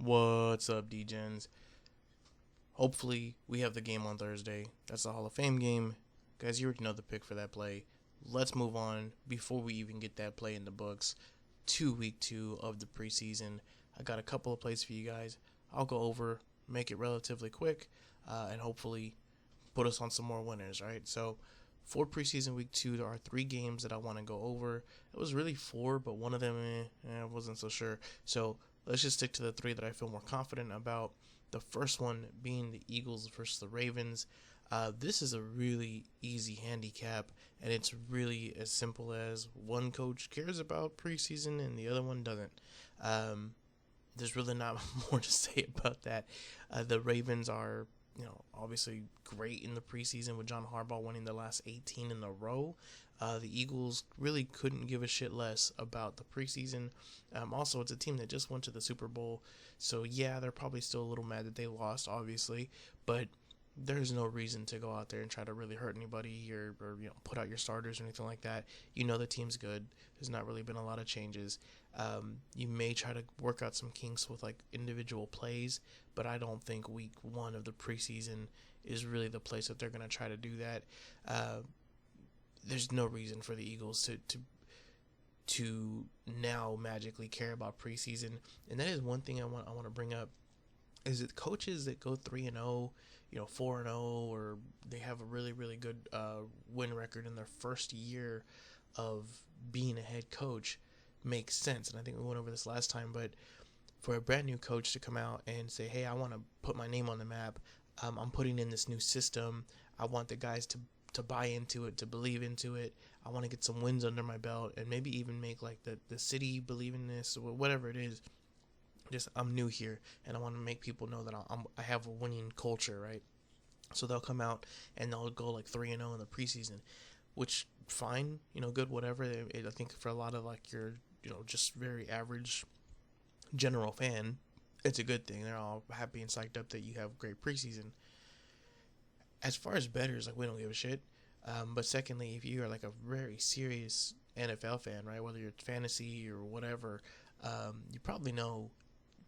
What's up, D-Gens? Hopefully, we have the game on Thursday. That's the Hall of Fame game. Guys, you already know the pick for that play. Let's move on before we even get that play in the books to week 2 of the preseason. I got a couple of plays for you guys. I'll go over, make it relatively quick, and hopefully put us on some more winners, right? So, for preseason week 2, there are 3 games that I want to go over. It was really 4, but one of them, I wasn't so sure. So, let's just stick to the 3 that I feel more confident about. The first one being the Eagles versus the Ravens. This is a really easy handicap, and it's really as simple as one coach cares about preseason and the other one doesn't. There's really not more to say about that. The Ravens are, obviously great in the preseason with John Harbaugh winning the last 18 in a row. The Eagles really couldn't give a shit less about the preseason. Also, it's a team that just went to the Super Bowl, so yeah, they're probably still a little mad that they lost, obviously, but there's no reason to go out there and try to really hurt anybody or put out your starters or anything like that. You know the team's good. There's not really been a lot of changes. You may try to work out some kinks with like individual plays, but I don't think week 1 of the preseason is really the place that they're going to try to do that. There's no reason for the Eagles to now magically care about preseason, and that is one thing I want to bring up. Is it coaches that go 3-0, 4-0, or they have a really, really good win record in their first year of being a head coach makes sense. And I think we went over this last time, but for a brand new coach to come out and say, hey, I want to put my name on the map. I'm putting in this new system. I want the guys to buy into it, to believe into it. I want to get some wins under my belt and maybe even make like the city believe in this or whatever it is. Just I'm new here and I want to make people know that I have a winning culture, right? So they'll come out and they'll go like 3-0 in the preseason, which fine, good, whatever. I think for a lot of like your, just very average general fan, it's a good thing. They're all happy and psyched up that you have great preseason. As far as bettors, like we don't give a shit. But secondly, if you are like a very serious NFL fan, right, whether you're fantasy or whatever, you probably know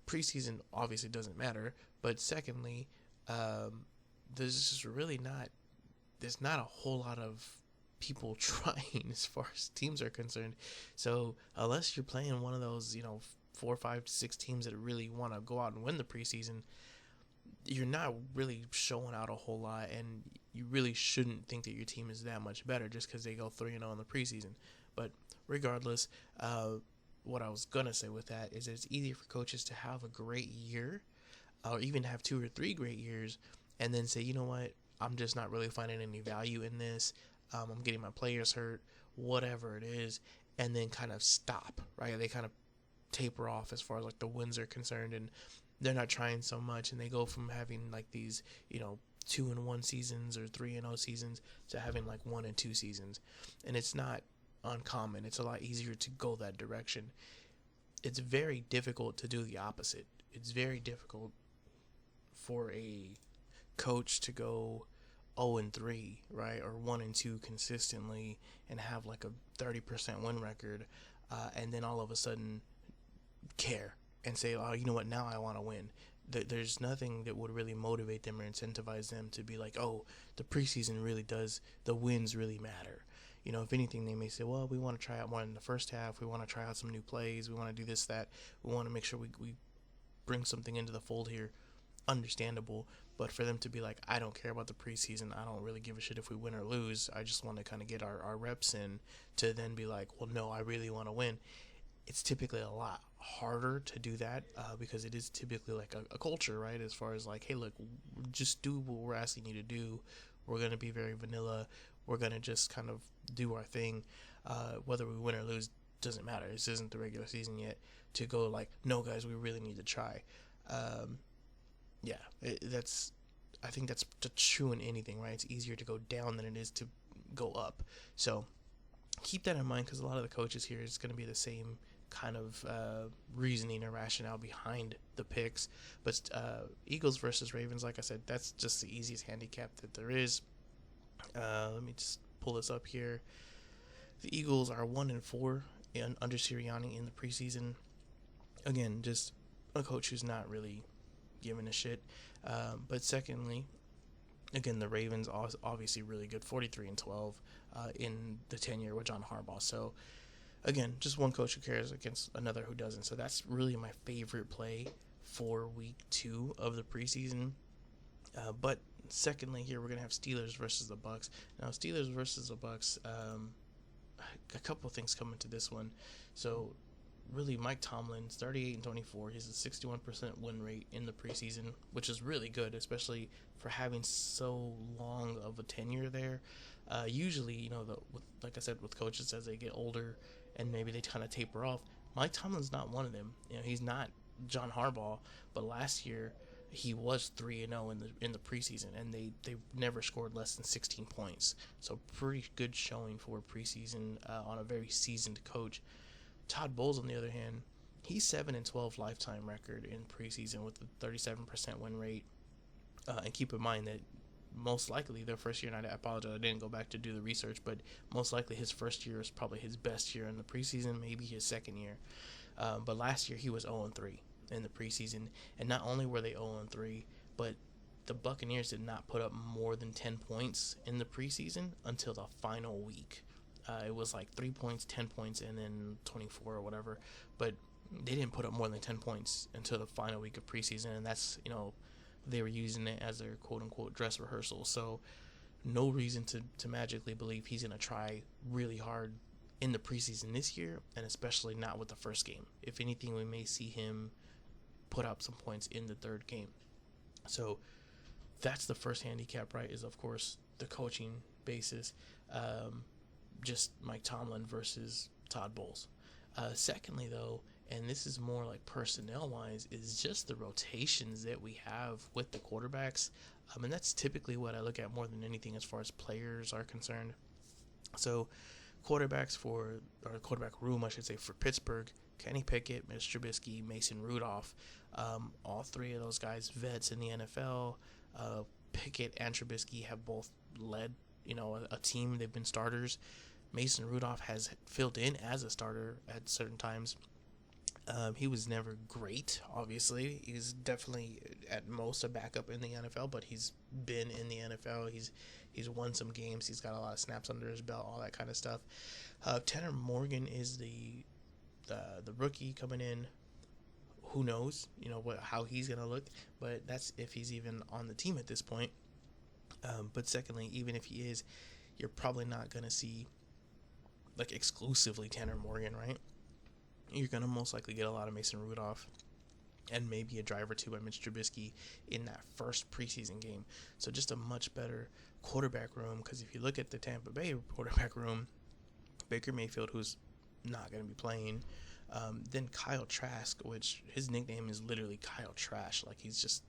preseason obviously doesn't matter. But secondly, there's just really there's not a whole lot of people trying as far as teams are concerned. So unless you're playing one of those, 4, 5, 6 teams that really want to go out and win the preseason, you're not really showing out a whole lot, and you really shouldn't think that your team is that much better just because they go 3-0 in the preseason. But regardless, what I was going to say with that is that it's easier for coaches to have a great year or even have 2 or 3 great years and then say, you know what, I'm just not really finding any value in this. I'm getting my players hurt, whatever it is, and then kind of stop, right? They kind of taper off as far as like the wins are concerned, and they're not trying so much, and they go from having like these 2-1 seasons or 3-0 seasons to having like 1-2 seasons. And it's not uncommon. It's a lot easier to go that direction. It's very difficult to do the opposite. It's very difficult for a coach to go 0-3, right, or 1-2 consistently and have like a 30% win record, and then all of a sudden care and say, oh, you know what, now I want to win. There's nothing that would really motivate them or incentivize them to be like, oh, the preseason really does, the wins really matter. If anything, they may say, well, we want to try out more in the first half. We want to try out some new plays. We want to do this, that. We want to make sure we bring something into the fold here. Understandable. But for them to be like, I don't care about the preseason. I don't really give a shit if we win or lose. I just want to kind of get our reps in, to then be like, well, no, I really want to win. It's typically a lot harder to do that because it is typically like a culture, right? As far as like, hey, look, just do what we're asking you to do. We're going to be very vanilla. We're going to just kind of do our thing. Whether we win or lose doesn't matter. This isn't the regular season yet. To go like, no, guys, we really need to try. I think that's true in anything, right? It's easier to go down than it is to go up. So keep that in mind, because a lot of the coaches here is going to be the same kind of reasoning or rationale behind the picks. But Eagles versus Ravens, like I said, that's just the easiest handicap that there is. Let me just pull this up here. The Eagles are 1-4 under Sirianni in the preseason. Again, just a coach who's not really giving a shit. But secondly, again, the Ravens obviously really good, 43-12 in the tenure with John Harbaugh. So again, just one coach who cares against another who doesn't. So that's really my favorite play for week 2 of the preseason. But secondly, here we're gonna have Steelers versus the Bucs. Now, Steelers versus the Bucs. A couple of things come into this one. So really, Mike Tomlin's 38-24. He's a 61% win rate in the preseason, which is really good, especially for having so long of a tenure there. Usually, like I said, with coaches as they get older and maybe they kind of taper off, Mike Tomlin's not one of them. He's not John Harbaugh, but last year he was 3-0 in the preseason, and they never scored less than 16 points. So pretty good showing for preseason on a very seasoned coach. Todd Bowles, on the other hand, he's 7-12 lifetime record in preseason with a 37% win rate. And keep in mind that most likely their first year, and I apologize, I didn't go back to do the research, but most likely his first year is probably his best year in the preseason, maybe his second year. But last year he was 0-3 in the preseason, and not only were they 0-3, but the Buccaneers did not put up more than 10 points in the preseason until the final week. It was like 3 points, 10 points, and then 24 or whatever. But they didn't put up more than 10 points until the final week of preseason, and that's, they were using it as their quote-unquote dress rehearsal. So no reason to magically believe he's going to try really hard in the preseason this year, and especially not with the first game. If anything, we may see him put up some points in the third game. So that's the first handicap, right, is, of course, the coaching basis. Just Mike Tomlin versus Todd Bowles. Secondly, though, and this is more like personnel-wise, is just the rotations that we have with the quarterbacks. And that's typically what I look at more than anything as far as players are concerned. So quarterback room, I should say, for Pittsburgh, Kenny Pickett, Mitch Trubisky, Mason Rudolph. All three of those guys, vets in the NFL. Pickett and Trubisky have both led, a team. They've been starters. Mason Rudolph has filled in as a starter at certain times. He was never great, obviously. He's definitely, at most, a backup in the NFL, but he's been in the NFL. He's won some games. He's got a lot of snaps under his belt, all that kind of stuff. Tanner Morgan is the rookie coming in. Who knows, how he's going to look, but that's if he's even on the team at this point. But secondly, even if he is, you're probably not going to see exclusively Tanner Morgan, right? You're going to most likely get a lot of Mason Rudolph and maybe a drive or two by Mitch Trubisky in that first preseason game. So just a much better quarterback room, because if you look at the Tampa Bay quarterback room, Baker Mayfield, who's not going to be playing, then Kyle Trask, which his nickname is literally Kyle Trash, he's just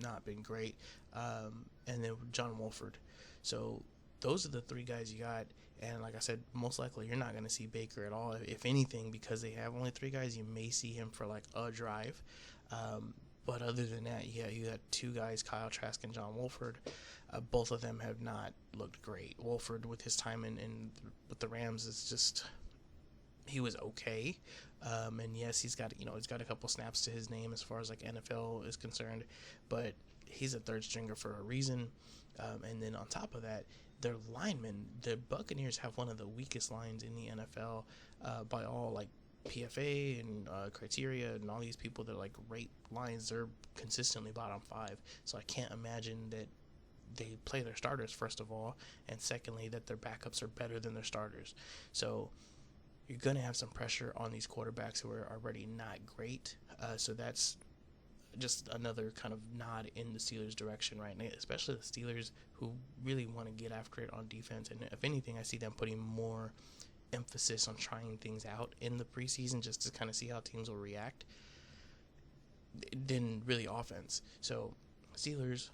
not been great, and then John Wolford. So those are the three guys you got. And like I said, most likely you're not going to see Baker at all. If anything, because they have only three guys, you may see him for a drive. But other than that, yeah, you got two guys, Kyle Trask and John Wolford. Both of them have not looked great. Wolford, with his time with the Rams, is just, he was okay. And yes, he's got a couple snaps to his name as far as NFL is concerned, but he's a third stringer for a reason. And then on top of that, their linemen, the Buccaneers have one of the weakest lines in the NFL by all PFA and criteria, and all these people that rate lines. They're consistently bottom 5. So I can't imagine that they play their starters, first of all, and secondly that their backups are better than their starters. So you're going to have some pressure on these quarterbacks who are already not great. So that's just another kind of nod in the Steelers' direction right now, especially the Steelers, who really want to get after it on defense. And if anything, I see them putting more emphasis on trying things out in the preseason just to kind of see how teams will react than really offense. So Steelers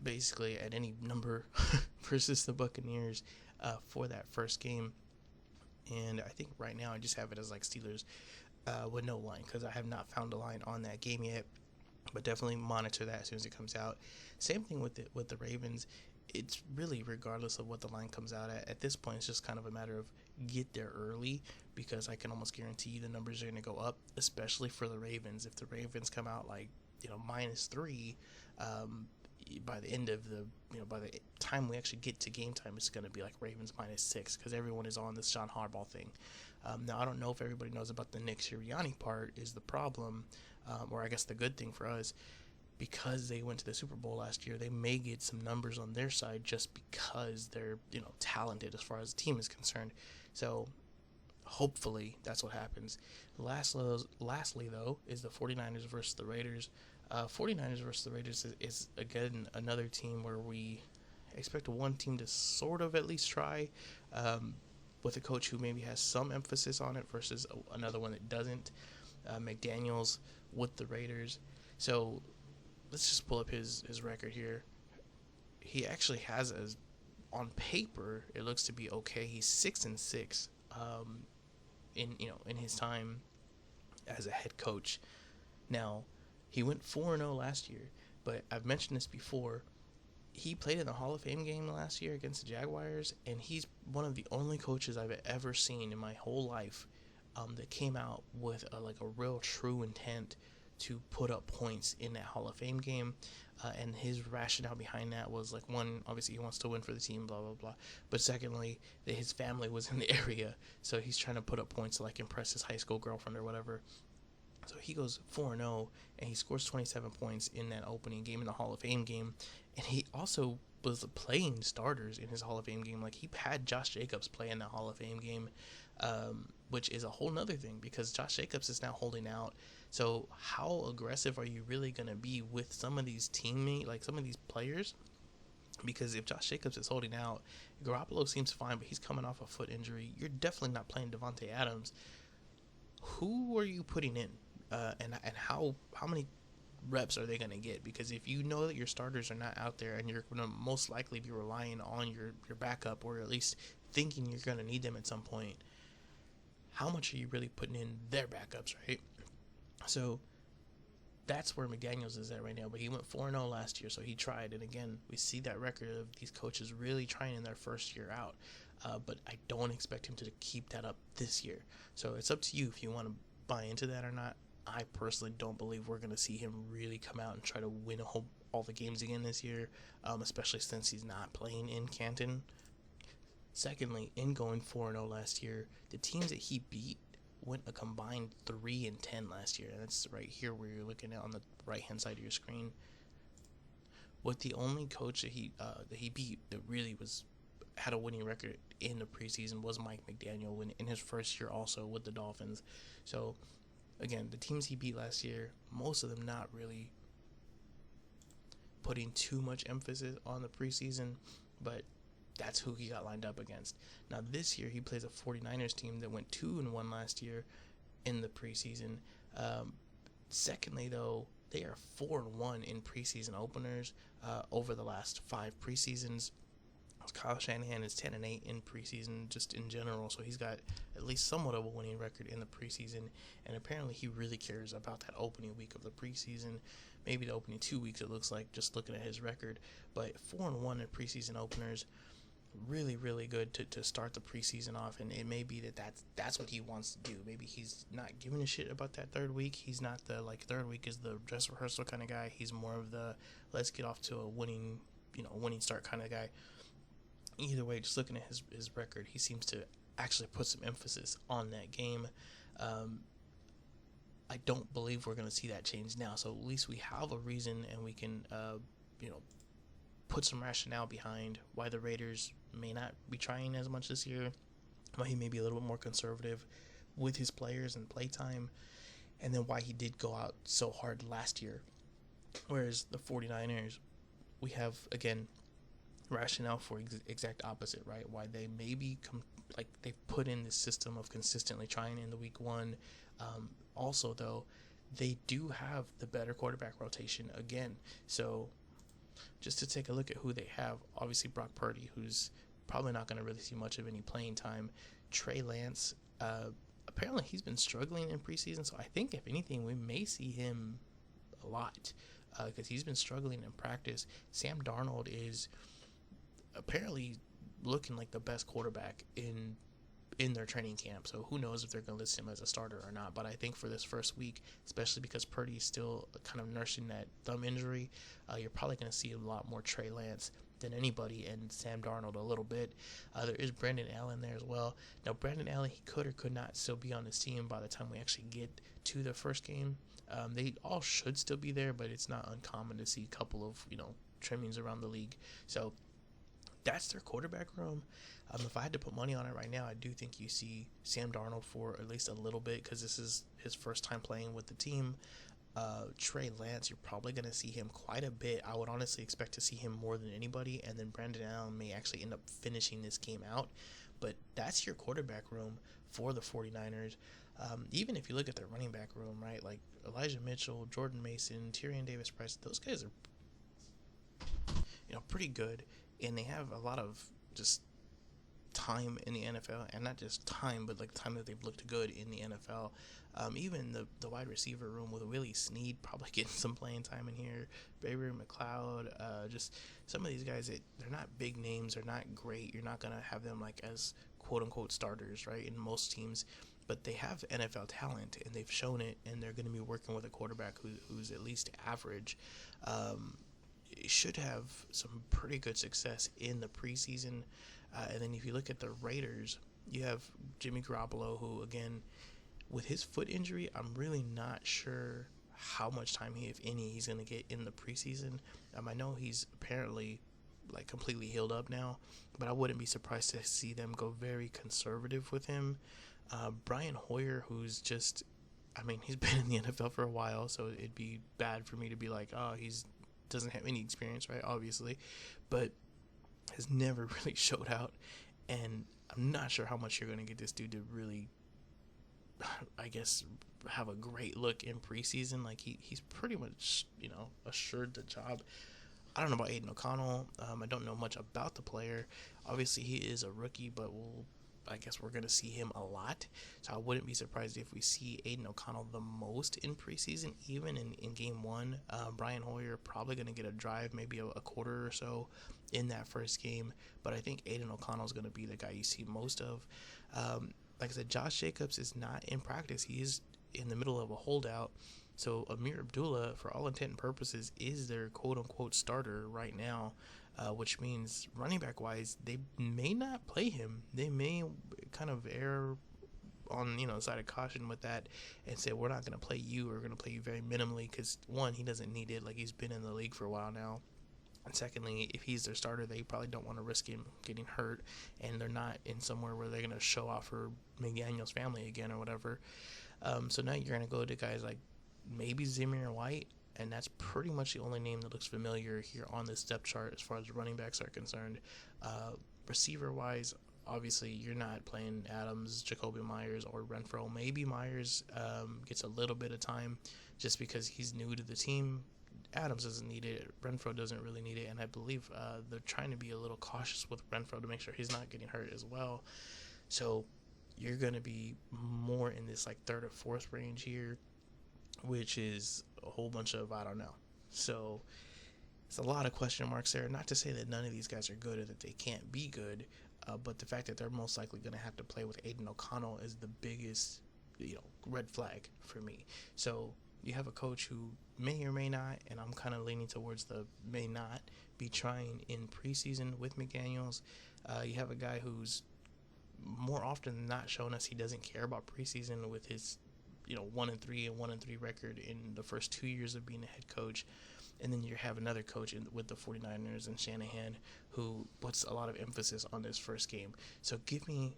basically at any number versus the Buccaneers for that first game. And I think right now I just have it as Steelers with no line, because I have not found a line on that game yet, but definitely monitor that as soon as it comes out. Same thing with the Ravens. it's really regardless of what the line comes out at this point. It's just kind of a matter of get there early, because I can almost guarantee you the numbers are going to go up, especially for the Ravens. If the Ravens come out like, -3, by the end of the, by the time we actually get to game time, it's going to be like Ravens -6, because everyone is on this John Harbaugh thing. Now, I don't know if everybody knows about the Nick Sirianni part is the problem, or I guess the good thing for us, because they went to the Super Bowl last year, they may get some numbers on their side just because they're, talented as far as the team is concerned. So hopefully that's what happens. Lastly, though, is the 49ers versus the Raiders. 49ers versus the Raiders is again another team where we expect one team to sort of at least try, with a coach who maybe has some emphasis on it versus another one that doesn't. McDaniels with the Raiders. So let's just pull up his record here. He actually has, as on paper, it looks to be okay. He's 6-6 in his time as a head coach. Now, he went 4-0 last year, but I've mentioned this before. He played in the Hall of Fame game last year against the Jaguars, and he's one of the only coaches I've ever seen in my whole life that came out with a real true intent to put up points in that Hall of Fame game. And his rationale behind that was, one, obviously he wants to win for the team, blah, blah, blah. But secondly, that his family was in the area, so he's trying to put up points to, impress his high school girlfriend or whatever. So he goes 4-0, and he scores 27 points in that opening game in the Hall of Fame game. And he also was playing starters in his Hall of Fame game. He had Josh Jacobs play in the Hall of Fame game, which is a whole nother thing, because Josh Jacobs is now holding out. So how aggressive are you really going to be with some of these teammates, some of these players? Because if Josh Jacobs is holding out, Garoppolo seems fine, but he's coming off a foot injury. You're definitely not playing Devontae Adams. Who are you putting in? And how many reps are they going to get? Because if you know that your starters are not out there, and you're going to most likely be relying on your backup, or at least thinking you're going to need them at some point, how much are you really putting in their backups, right? So that's where McDaniels is at right now. But he went 4-0 last year, so he tried. And again, we see that record of these coaches really trying in their first year out. But I don't expect him to keep that up this year. So it's up to you if you want to buy into that or not. I personally don't believe we're going to see him really come out and try to win all the games again this year, especially since he's not playing in Canton. Secondly, in going 4-0 last year, the teams that he beat went a combined 3-10 last year. And that's right here where you're looking at on the right-hand side of your screen. With the only coach that he beat that really had a winning record in the preseason was Mike McDaniel in his first year also with the Dolphins. So again, the teams he beat last year, most of them not really putting too much emphasis on the preseason, but that's who he got lined up against. Now this year he plays a 49ers team that went 2-1 last year in the preseason. Secondly, though, they are 4-1 in preseason openers over the last 5 preseasons. Kyle Shanahan is 10-8 in preseason just in general, so he's got at least somewhat of a winning record in the preseason, and apparently he really cares about that opening week of the preseason, maybe the opening 2 weeks it looks like, just looking at his record. But 4-1 in preseason openers, really, really good to start the preseason off, and it may be that's what he wants to do. Maybe he's not giving a shit about that third week. He's not the, third week is the dress rehearsal kind of guy. He's more of the let's get off to a winning start kind of guy. Either way, just looking at his record, he seems to actually put some emphasis on that game. I don't believe we're going to see that change now. So at least we have a reason, and we can, put some rationale behind why the Raiders may not be trying as much this year, why he may be a little bit more conservative with his players and playtime, and then why he did go out so hard last year. Whereas the 49ers, we have, again, rationale for exact opposite, right? Why they maybe they put in this system of consistently trying in the week 1. Also, though, they do have the better quarterback rotation again. So just to take a look at who they have, obviously Brock Purdy, who's probably not going to really see much of any playing time. Trey Lance, apparently he's been struggling in preseason, so I think if anything we may see him a lot because he's been struggling in practice. Sam Darnold is apparently looking like the best quarterback in their training camp. So who knows if they're going to list him as a starter or not. But I think for this first week, especially because Purdy's still kind of nursing that thumb injury, you're probably going to see a lot more Trey Lance than anybody, and Sam Darnold a little bit. There is Brandon Allen there as well. Now, Brandon Allen, he could or could not still be on this team by the time we actually get to the first game. They all should still be there, but it's not uncommon to see a couple of, trimmings around the league. So that's their quarterback room. If I had to put money on it right now, I do think you see Sam Darnold for at least a little bit, because this is his first time playing with the team. Trey Lance, you're probably going to see him quite a bit. I would honestly expect to see him more than anybody, and then Brandon Allen may actually end up finishing this game out. But that's your quarterback room for the 49ers. Even if you look at their running back room, right, like Elijah Mitchell, Jordan Mason, Tyrion Davis-Price, those guys are pretty good, and they have a lot of just time in the NFL, and not just time, but like time that they've looked good in the NFL. Even the wide receiver room with Willie Snead probably getting some playing time in here, Baby McLeod, just some of these guys that they're not big names, they're not great. You're not gonna have them like as quote unquote starters, right, in most teams, but they have NFL talent and they've shown it, and they're going to be working with a quarterback who's at least average. Should have some pretty good success in the preseason. And then if you look at the Raiders, you have Jimmy Garoppolo, who, again, with his foot injury, I'm really not sure how much time, if any, he's going to get in the preseason. I know he's apparently like completely healed up now, but I wouldn't be surprised to see them go very conservative with him. Brian Hoyer, who's just, he's been in the NFL for a while, so it'd be bad for me to be like, oh, he's doesn't have any experience, right, obviously, but has never really showed out, and I'm not sure how much you're going to get this dude to really, I guess, have a great look in preseason. Like, he's pretty much, assured the job. I don't know about Aiden O'Connell. I don't know much about the player. Obviously, he is a rookie, but I guess we're going to see him a lot. So I wouldn't be surprised if we see Aiden O'Connell the most in preseason, even in game one. Brian Hoyer probably going to get a drive, maybe a quarter or so in that first game. But I think Aiden O'Connell is going to be the guy you see most of. Like I said, Josh Jacobs is not in practice. He is in the middle of a holdout. So Amir Abdullah, for all intent and purposes, is their quote-unquote starter right now. Which means running back wise, they may not play him. They may kind of err on the side of caution with that and say, we're not going to play you, or we're going to play you very minimally, because one, he doesn't need it. Like, he's been in the league for a while now, and secondly, if he's their starter, they probably don't want to risk him getting hurt, and they're not in somewhere where they're going to show off for McDaniel's family again or whatever. So now you're going to go to guys like maybe Zamir White, and that's pretty much the only name that looks familiar here on this depth chart as far as running backs are concerned. Receiver-wise, obviously, you're not playing Adams, Jacoby Myers, or Renfrow. Maybe Myers gets a little bit of time just because he's new to the team. Adams doesn't need it. Renfrow doesn't really need it, and I believe they're trying to be a little cautious with Renfrow to make sure he's not getting hurt as well. So you're going to be more in this like third or fourth range here, which is a whole bunch of I don't know. So it's a lot of question marks there. Not to say that none of these guys are good or that they can't be good, but the fact that they're most likely going to have to play with Aiden O'Connell is the biggest, red flag for me. So you have a coach who may or may not, and I'm kind of leaning towards the may not, be trying in preseason with McDaniels. You have a guy who's more often than not shown us he doesn't care about preseason with his 1-3 and 1-3 record in the first 2 years of being a head coach. And then you have another coach with the 49ers and Shanahan who puts a lot of emphasis on this first game. So give me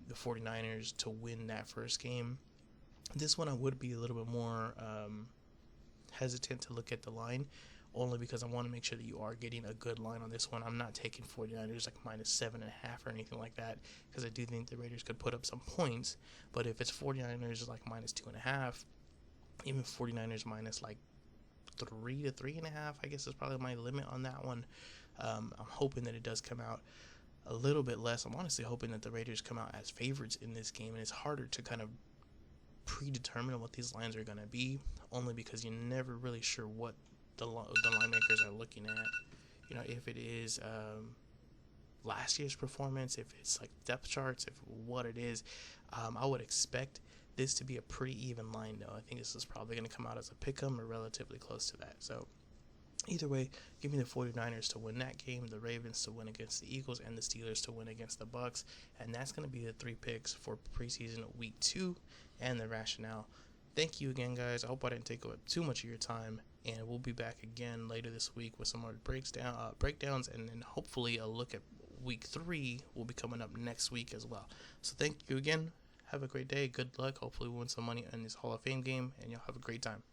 the 49ers to win that first game. This one I would be a little bit more hesitant to look at the line, only because I want to make sure that you are getting a good line on this one. I'm not taking 49ers like -7.5 or anything like that, because I do think the Raiders could put up some points. But if it's 49ers like -2.5, even 49ers minus like 3 to 3.5, I guess is probably my limit on that one. I'm hoping that it does come out a little bit less. I'm honestly hoping that the Raiders come out as favorites in this game, and it's harder to kind of predetermine what these lines are going to be, only because you're never really sure what the line makers are looking at. If it is last year's performance, if it's like depth charts, if what it is, I would expect this to be a pretty even line, though. I think this is probably going to come out as a pick'em or relatively close to that. So either way, give me the 49ers to win that game, the Ravens to win against the Eagles, and the Steelers to win against the Bucs. And that's going to be the 3 picks for preseason week 2 and the rationale. Thank you again, guys. I hope I didn't take up too much of your time. And we'll be back again later this week with some more breakdowns, and then hopefully a look at week 3 will be coming up next week as well. So thank you again. Have a great day. Good luck. Hopefully we win some money in this Hall of Fame game, and y'all have a great time.